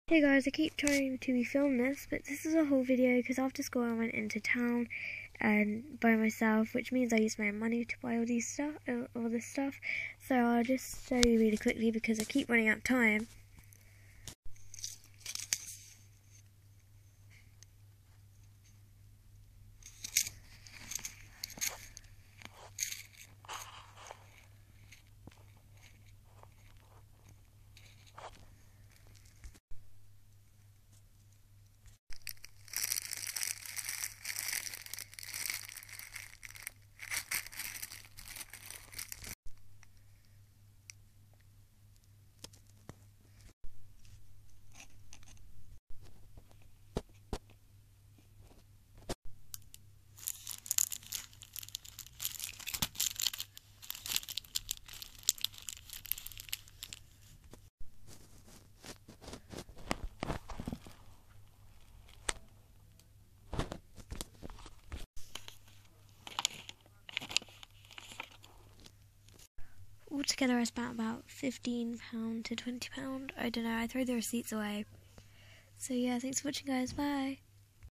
Hey guys, I keep trying to film this, but this is a whole video because after school I went into town and by myself, which means I used my own money to buy all this stuff. So I'll just show you really quickly because I keep running out of time. Altogether I spent about £15 to £20. I don't know, I throw the receipts away. So yeah, thanks for watching guys, bye.